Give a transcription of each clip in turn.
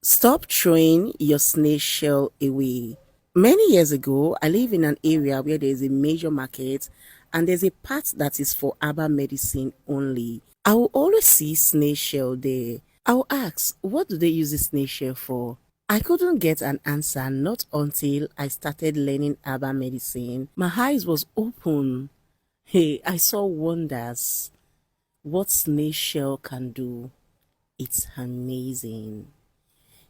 Stop throwing your snail shell away. Many years ago, I live in an area where there is a major market and there's a part that is for herbal medicine only. I will always see snail shell there. I will ask, what do they use the snail shell for? I couldn't get an answer not until I started learning herbal medicine. My eyes was open. Hey, I saw wonders. What snail shell can do. It's amazing.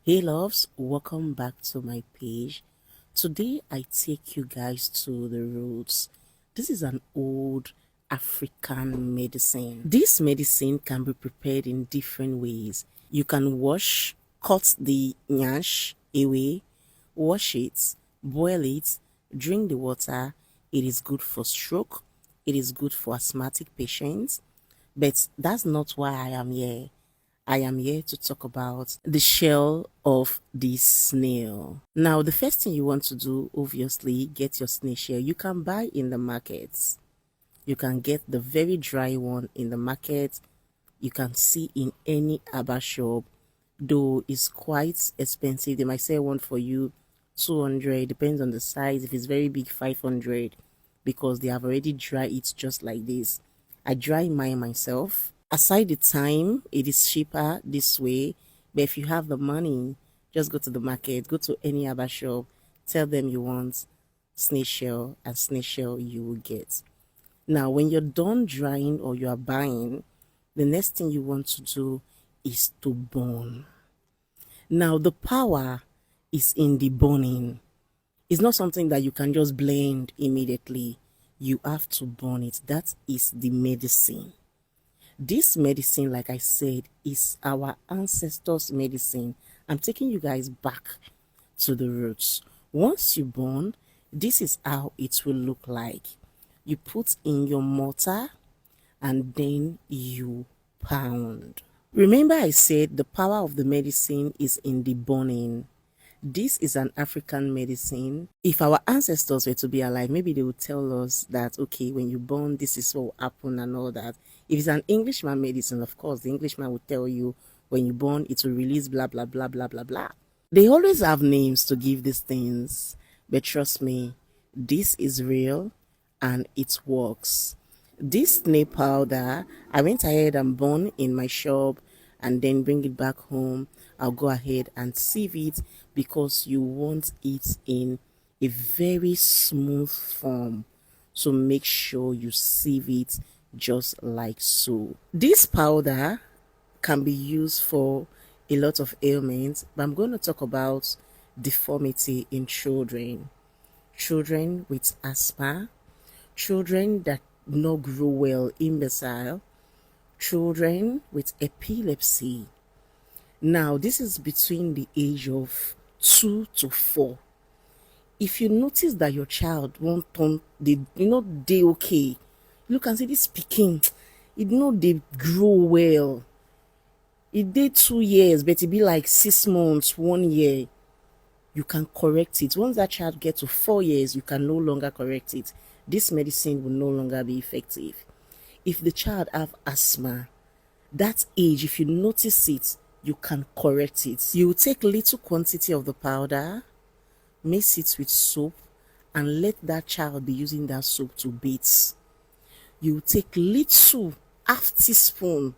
Hey loves, welcome back to my page. Today I take you guys to the roots. This is an old African medicine. This medicine can be prepared in different ways. You can wash, cut the nyash away, wash it, boil it, drink the water. It is good for stroke. It is good for asthmatic patients. But that's not why I am here. I am here to talk about the shell of this snail. Now, the first thing you want to do, obviously, get your snail shell. You can buy in the markets. You can get the very dry one in the market. You can see in any herbal shop, though it's quite expensive. They might sell one for you 200, depends on the size. If it's very big, 500, because they have already dried it just like this. I dry mine myself. Aside the time, it is cheaper this way, but if you have the money, just go to the market, go to any other shop, tell them you want snail shell, and snail shell you will get. Now, when you're done drying or you are buying, the next thing you want to do is to burn. Now, the power is in the burning. It's not something that you can just blend immediately. You have to burn it. That is the medicine. This medicine, like I said, is our ancestors' medicine. I'm taking you guys back to the roots. Once you burn, this is how it will look like. You put in your mortar and then you pound. Remember I said the power of the medicine is in the burning. This is an African medicine. If our ancestors were to be alive, maybe they would tell us that, okay, when you burn, this is what will happen and all that. If it's an Englishman medicine, of course, the Englishman would tell you when you burn, it will release blah, blah, blah, blah, blah, blah. They always have names to give these things. But trust me, this is real and it works. This snail powder, I went ahead and burned in my shop and then bring it back home. I'll go ahead and sieve it because you want it in a very smooth form. So make sure you sieve it just like so. This powder can be used for a lot of ailments, but I'm going to talk about deformity in children. Children with asthma, children that not grow well, imbecile, children with epilepsy. Now, this is between the age of 2 to 4. If you notice that your child won't turn, they okay. Look and see this speaking, they grow well. It did 2 years, but it be like 6 months, 1 year. You can correct it. Once that child gets to 4 years, you can no longer correct it. This medicine will no longer be effective. If the child have asthma, that age, if you notice it, you can correct it. You will take little quantity of the powder, mix it with soap, and let that child be using that soap to bathe. You will take little, half teaspoon,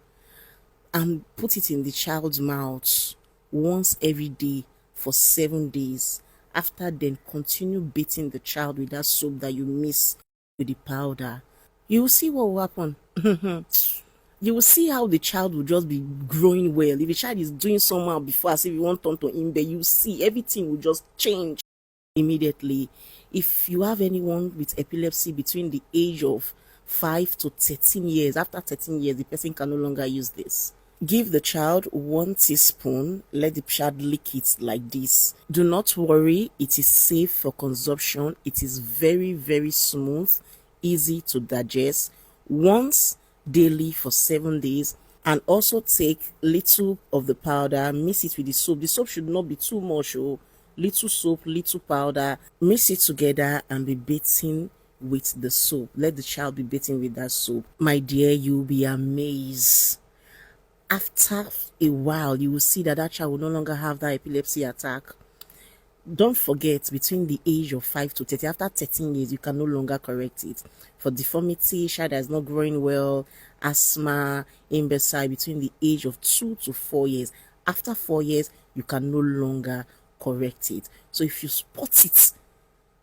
and put it in the child's mouth once every day for 7 days. After then, continue beating the child with that soap that you mix with the powder. You will see what will happen. You will see how the child will just be growing well. If the child is doing somehow before as if you want turn to him, but you see everything will just change immediately. If you have anyone with epilepsy between the age of 5 to 13 years, after 13 years, the person can no longer use this. Give the child 1 teaspoon, let the child lick it like this. Do not worry, it is safe for consumption. It is very, very smooth, easy to digest. Once daily for 7 days, and also take little of the powder, mix it with the soap. The soap should not be too much. Little soap, little powder, mix it together and be bathing with the soap. Let the child be bathing with that soap. My dear, you'll be amazed. After a while, you will see that that child will no longer have that epilepsy attack. Don't forget, between the age of 5 to 30, after 13 years, you can no longer correct it. For deformity, child that is not growing well, asthma, imbecile, between the age of 2 to 4 years. After 4 years, you can no longer correct it. So if you spot it,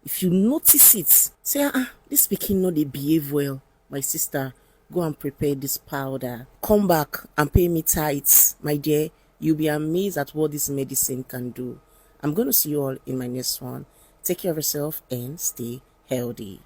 if you notice it, say, this pikin no dey behave well, my sister, go and prepare this powder. Come back and pay me tithes, my dear. You'll be amazed at what this medicine can do. I'm going to see you all in my next one. Take care of yourself and stay healthy.